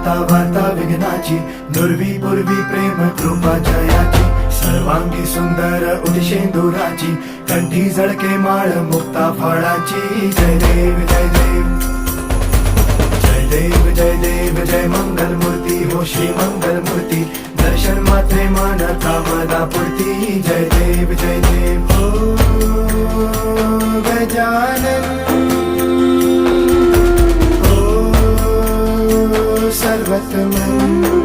दाता वार्ता विघ्नाची, नुरवी पूर्वी प्रेम कृपा जयाची, सर्वांगी सुंदर उदिशेंदुराची, कंठी झळके माळ मुक्ता फळाची. जय देव जय देव जय देव जय देव जय मंगल मूर्ती हो श्री मंगल मूर्ती, दर्शन मात्रे मान कामना पूर्ती. जय देव जय देव हो गजानन हो सर्वतमन.